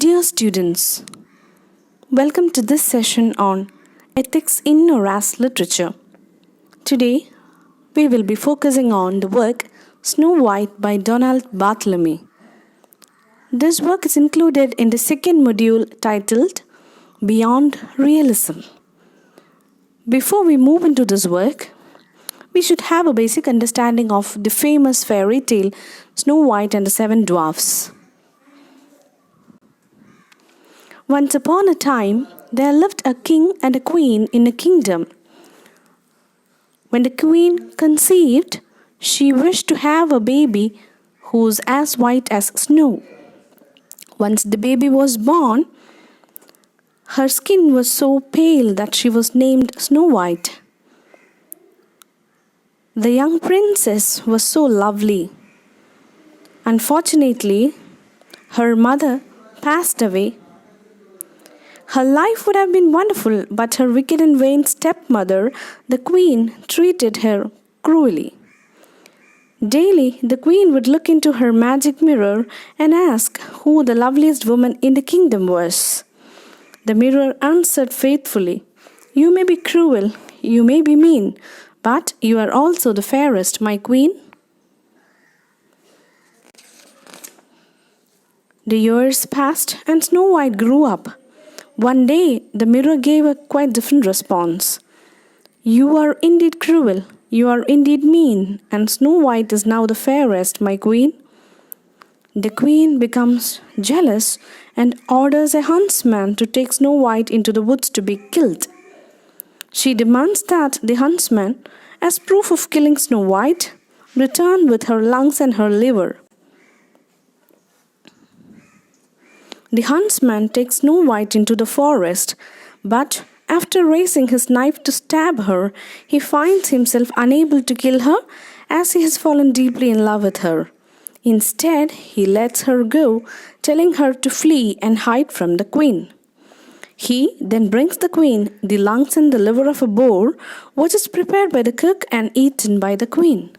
Dear students, welcome to this session on Ethics in or as Literature. Today, we will be focusing on the work Snow White by Donald Barthelme. This work is included in the second module titled Beyond Realism. Before we move into this work, we should have a basic understanding of the famous fairy tale Snow White and the Seven Dwarfs. Once upon a time, there lived a king and a queen in a kingdom. When the queen conceived, she wished to have a baby who was as white as snow. Once the baby was born, her skin was so pale that she was named Snow White. The young princess was so lovely. Unfortunately, her mother passed away. Her life would have been wonderful, but her wicked and vain stepmother, the queen, treated her cruelly. Daily, the queen would look into her magic mirror and ask who the loveliest woman in the kingdom was. The mirror answered faithfully, "You may be cruel, you may be mean, but you are also the fairest, my queen." The years passed and Snow White grew up. One day, the mirror gave a quite different response. "You are indeed cruel, you are indeed mean, and Snow White is now the fairest, my queen." The queen becomes jealous and orders a huntsman to take Snow White into the woods to be killed. She demands that the huntsman, as proof of killing Snow White, return with her lungs and her liver. The huntsman takes Snow White into the forest, but after raising his knife to stab her, he finds himself unable to kill her as he has fallen deeply in love with her. Instead, he lets her go, telling her to flee and hide from the queen. He then brings the queen the lungs and the liver of a boar, which is prepared by the cook and eaten by the queen.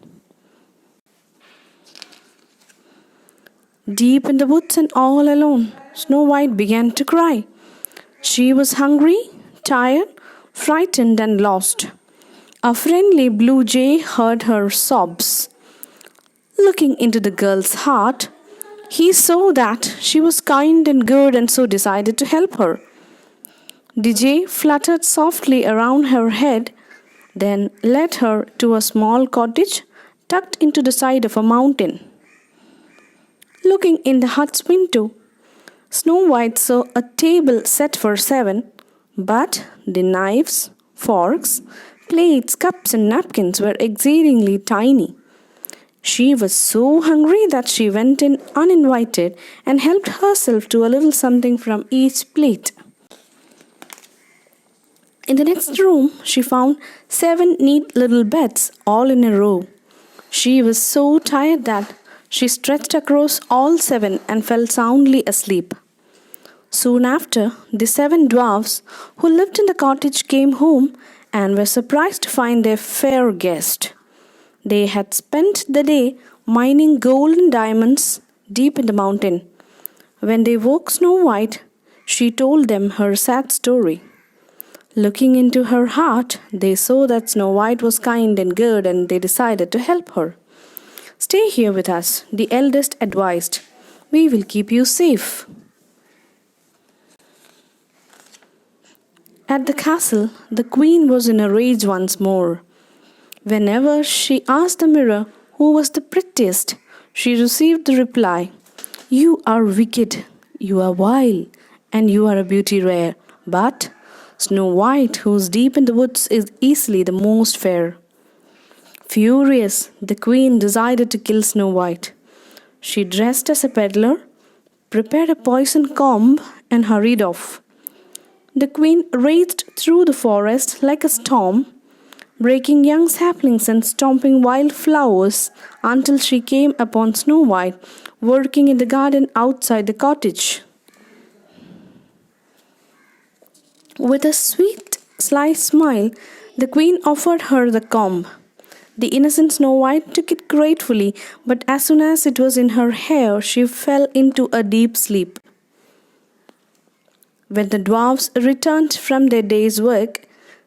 Deep in the woods and all alone, Snow White began to cry. She was hungry, tired, frightened, and lost. A friendly blue jay heard her sobs. Looking into the girl's heart, he saw that she was kind and good and so decided to help her. The jay fluttered softly around her head, then led her to a small cottage tucked into the side of a mountain. Looking in the hut's window, Snow White saw a table set for 7, but the knives, forks, plates, cups, and napkins were exceedingly tiny. She was so hungry that she went in uninvited and helped herself to a little something from each plate. In the next room, she found 7 neat little beds all in a row. She was so tired that she stretched across all 7 and fell soundly asleep. Soon after, the 7 dwarfs who lived in the cottage came home and were surprised to find their fair guest. They had spent the day mining gold and diamonds deep in the mountain. When they woke Snow White, she told them her sad story. Looking into her heart, they saw that Snow White was kind and good, and they decided to help her. "Stay here with us," the eldest advised. "We will keep you safe." At the castle, the queen was in a rage once more. Whenever she asked the mirror who was the prettiest, she received the reply, "You are wicked, you are vile, and you are a beauty rare. But Snow White, who is deep in the woods, is easily the most fair." Furious, the queen decided to kill Snow White. She dressed as a peddler, prepared a poison comb, and hurried off. The queen raced through the forest like a storm, breaking young saplings and stomping wild flowers until she came upon Snow White working in the garden outside the cottage. With a sweet, sly smile, the queen offered her the comb. The innocent Snow White took it gratefully, but as soon as it was in her hair, she fell into a deep sleep. When the dwarfs returned from their day's work,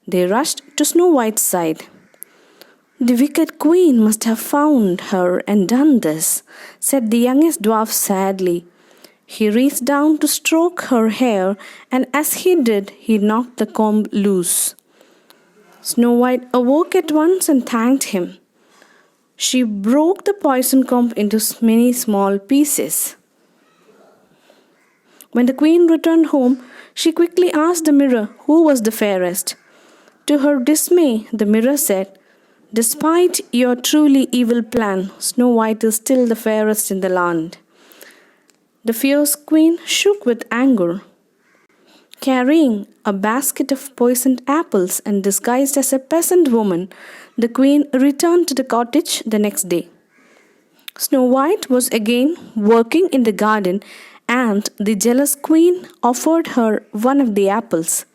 they rushed to Snow White's side. "The wicked queen must have found her and done this," said the youngest dwarf sadly. He reached down to stroke her hair, and as he did, he knocked the comb loose. Snow White awoke at once and thanked him. She broke the poison comb into many small pieces. When the queen returned home, she quickly asked the mirror who was the fairest. To her dismay, the mirror said, "Despite your truly evil plan, Snow White is still the fairest in the land." The fierce queen shook with anger. Carrying a basket of poisoned apples and disguised as a peasant woman, the queen returned to the cottage the next day. Snow White was again working in the garden, and the jealous queen offered her one of the apples.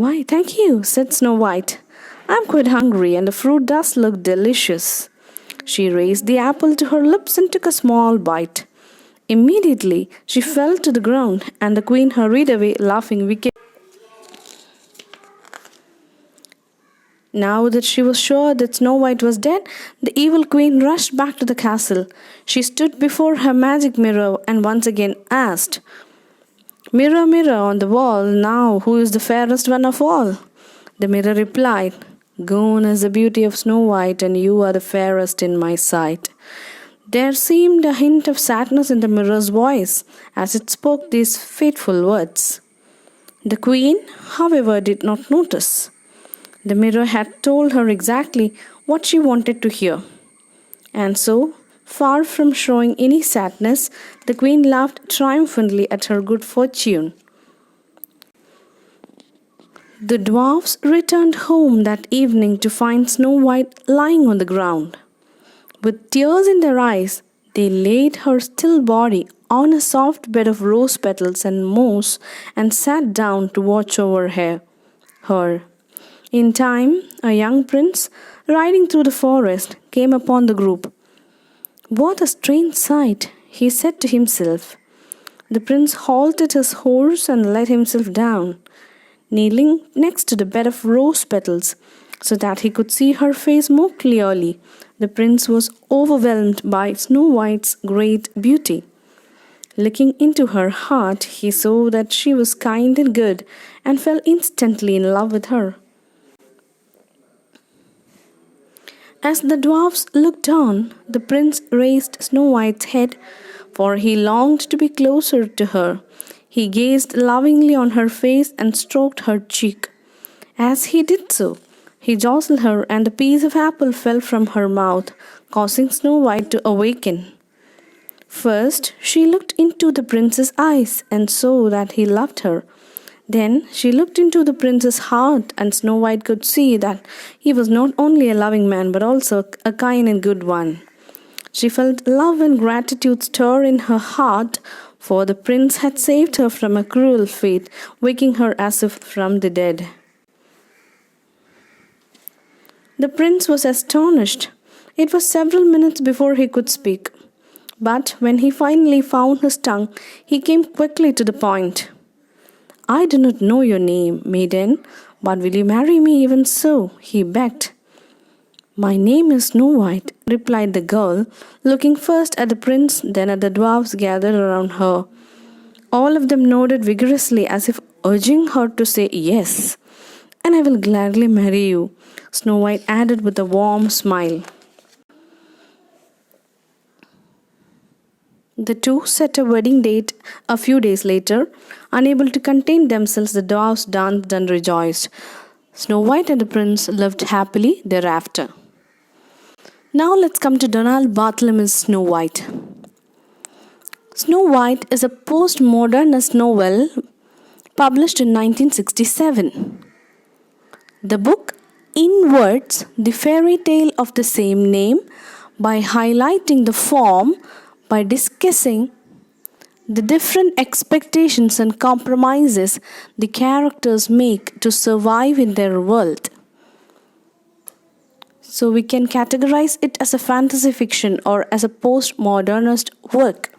"Why, thank you," said Snow White. "I'm quite hungry and the fruit does look delicious." She raised the apple to her lips and took a small bite. Immediately, she fell to the ground, and the queen hurried away, laughing wickedly. Now that she was sure that Snow White was dead, the evil queen rushed back to the castle. She stood before her magic mirror and once again asked, "Mirror, mirror on the wall, now who is the fairest one of all?" The mirror replied, "Gone is the beauty of Snow White, and you are the fairest in my sight." There seemed a hint of sadness in the mirror's voice as it spoke these fateful words. The queen, however, did not notice. The mirror had told her exactly what she wanted to hear. And so, far from showing any sadness, the queen laughed triumphantly at her good fortune. The dwarfs returned home that evening to find Snow White lying on the ground. With tears in their eyes, they laid her still body on a soft bed of rose petals and moss and sat down to watch over her. In time, a young prince, riding through the forest, came upon the group. "What a strange sight," he said to himself. The prince halted his horse and let himself down, kneeling next to the bed of rose petals so that he could see her face more clearly. The prince was overwhelmed by Snow White's great beauty. Looking into her heart, he saw that she was kind and good and fell instantly in love with her. As the dwarfs looked on, the prince raised Snow White's head, for he longed to be closer to her. He gazed lovingly on her face and stroked her cheek. As he did so, he jostled her, and a piece of apple fell from her mouth, causing Snow White to awaken. First, she looked into the prince's eyes and saw that he loved her. Then she looked into the prince's heart, and Snow White could see that he was not only a loving man but also a kind and good one. She felt love and gratitude stir in her heart, for the prince had saved her from a cruel fate, waking her as if from the dead. The prince was astonished. It was several minutes before he could speak. But when he finally found his tongue, he came quickly to the point. "I do not know your name, maiden, but will you marry me even so?" he begged. "My name is Snow White," replied the girl, looking first at the prince, then at the dwarfs gathered around her. All of them nodded vigorously as if urging her to say yes. "And I will gladly marry you," Snow White added with a warm smile. The two set a wedding date a few days later. Unable to contain themselves, the dwarfs danced and rejoiced. Snow White and the prince lived happily thereafter. Now let's come to Donald Barthelme's Snow White. Snow White is a postmodernist novel published in 1967. The book inverts the fairy tale of the same name by highlighting the form, by discussing the different expectations and compromises the characters make to survive in their world. So we can categorize it as a fantasy fiction or as a postmodernist work.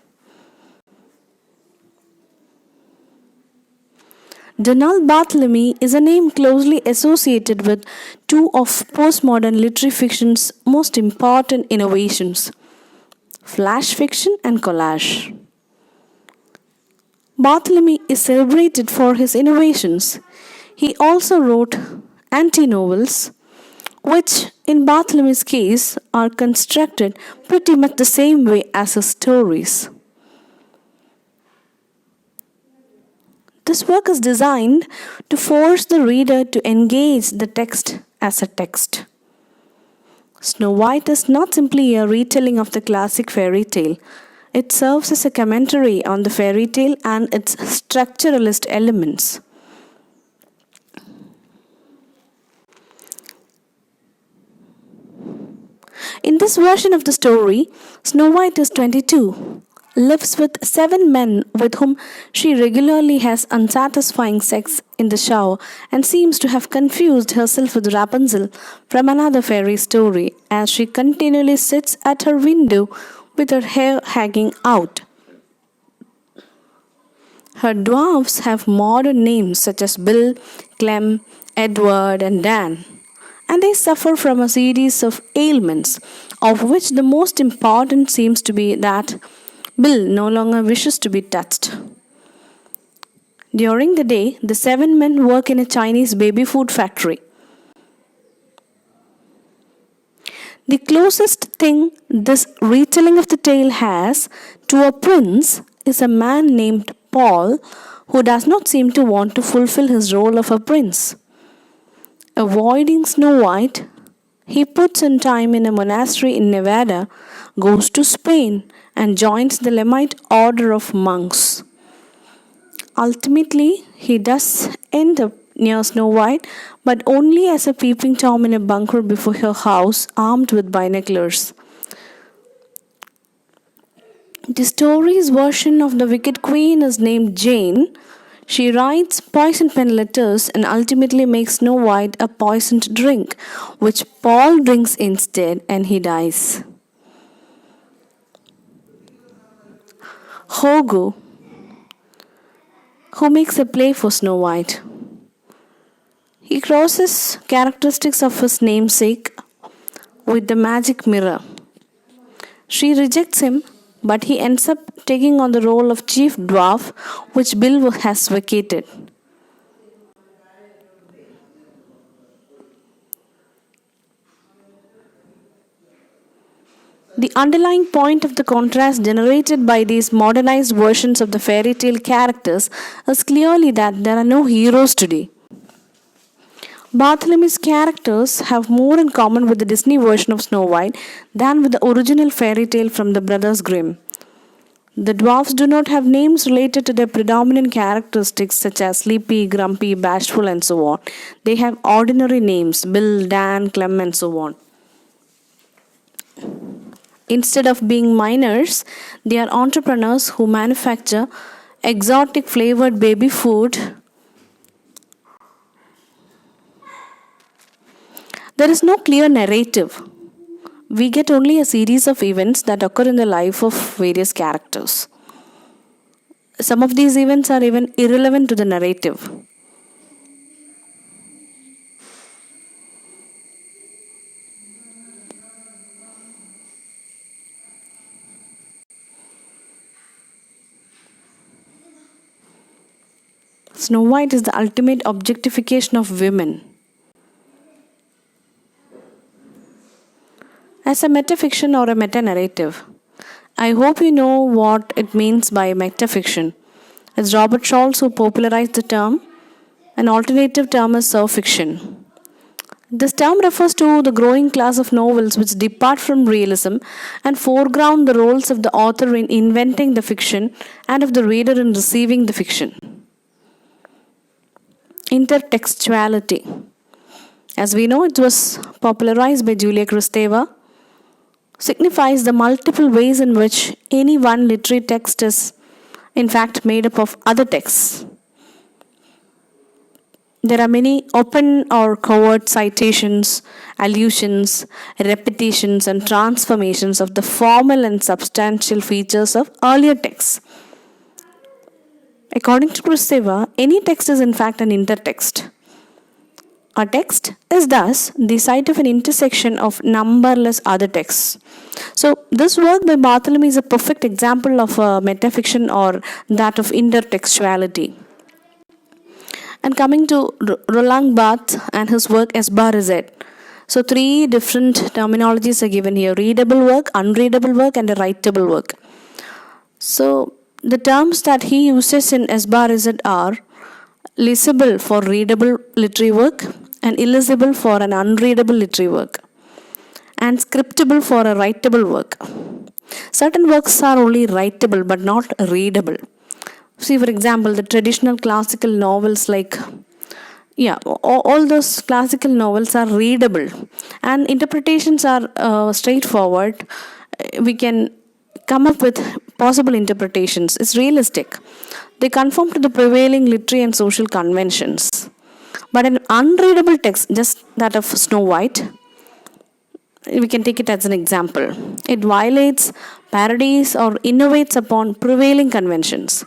Donald Barthelme is a name closely associated with two of postmodern literary fiction's most important innovations, flash fiction and collage. Barthelme is celebrated for his innovations. He also wrote anti novels, which in Barthelme's case are constructed pretty much the same way as his stories. This work is designed to force the reader to engage the text as a text. Snow White is not simply a retelling of the classic fairy tale. It serves as a commentary on the fairy tale and its structuralist elements. In this version of the story, Snow White is 22, lives with 7 men with whom she regularly has unsatisfying sex in the shower, and seems to have confused herself with Rapunzel from another fairy story as she continually sits at her window with her hair hanging out. Her dwarfs have modern names such as Bill, Clem, Edward, and Dan, and they suffer from a series of ailments, of which the most important seems to be that Bill no longer wishes to be touched. During the day, the 7 men work in a Chinese baby food factory. The closest thing this retelling of the tale has to a prince is a man named Paul who does not seem to want to fulfill his role of a prince. Avoiding Snow White, he puts in time in a monastery in Nevada, goes to Spain, and joins the Lemite order of monks. Ultimately, he does end up near Snow White, but only as a peeping Tom in a bunker before her house, armed with binoculars. The story's version of the Wicked Queen is named Jane. She writes poison pen letters and ultimately makes Snow White a poisoned drink, which Paul drinks instead and he dies. Hogo, who makes a play for Snow White. He crosses characteristics of his namesake with the magic mirror. She rejects him, but he ends up taking on the role of chief dwarf, which Bill has vacated. The underlying point of the contrast generated by these modernized versions of the fairy tale characters is clearly that there are no heroes today. Barthelme's characters have more in common with the Disney version of Snow White than with the original fairy tale from the Brothers Grimm. The dwarfs do not have names related to their predominant characteristics such as sleepy, grumpy, bashful, and so on. They have ordinary names: Bill, Dan, Clem, and so on. Instead of being miners, they are entrepreneurs who manufacture exotic flavored baby food. There is no clear narrative. We get only a series of events that occur in the life of various characters. Some of these events are even irrelevant to the narrative. Snow White is the ultimate objectification of women. As a metafiction or a meta-narrative, I hope you know what it means by metafiction. It's Robert Schultz who popularized the term. An alternative term is surfiction. This term refers to the growing class of novels which depart from realism and foreground the roles of the author in inventing the fiction and of the reader in receiving the fiction. Intertextuality. As we know, it was popularized by Julia Kristeva, signifies the multiple ways in which any one literary text is in fact made up of other texts. There are many open or covert citations, allusions, repetitions, and transformations of the formal and substantial features of earlier texts. According to Kristeva, any text is in fact an intertext. A text is thus the site of an intersection of numberless other texts. So, this work by Barthelme is a perfect example of a metafiction or that of intertextuality. And coming to Roland Barthes and his work Esbarazet. So, three different terminologies are given here: readable work, unreadable work, and a writable work. So, the terms that he uses in Esbarazet are legible for readable literary work and illegible for an unreadable literary work, and scriptable for a writable work. Certain works are only writable but not readable. See, for example, the traditional classical novels like all those classical novels are readable and interpretations are straightforward. We can come up with possible interpretations. It's realistic. They conform to the prevailing literary and social conventions. But an unreadable text, just that of Snow White, we can take it as an example. It violates, parodies, or innovates upon prevailing conventions.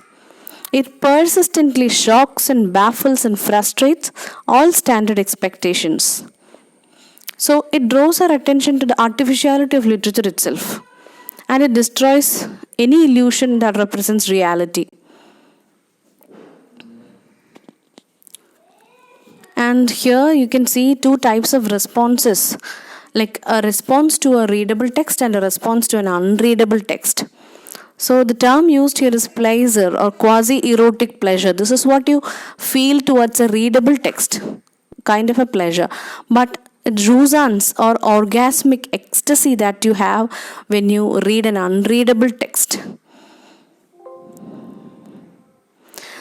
It persistently shocks and baffles and frustrates all standard expectations. So it draws our attention to the artificiality of literature itself, and it destroys any illusion that represents reality. And here you can see two types of responses, like a response to a readable text and a response to an unreadable text. So the term used here is pleasure or quasi-erotic pleasure. This is what you feel towards a readable text, kind of a pleasure. But jouissance or orgasmic ecstasy that you have when you read an unreadable text.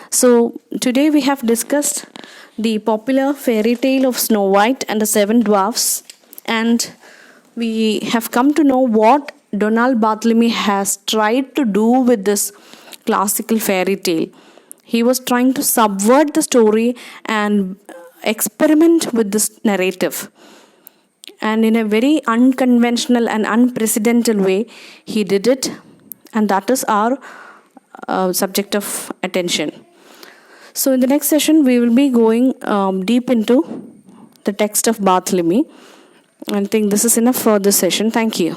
So today we have discussed the popular fairy tale of Snow White and the Seven Dwarfs, and we have come to know what Donald Barthelme has tried to do with this classical fairy tale. He was trying to subvert the story and experiment with this narrative. And in a very unconventional and unprecedented way, he did it, and that is our subject of attention. So in the next session, we will be going deep into the text of Barthelme. I think this is enough for this session. Thank you.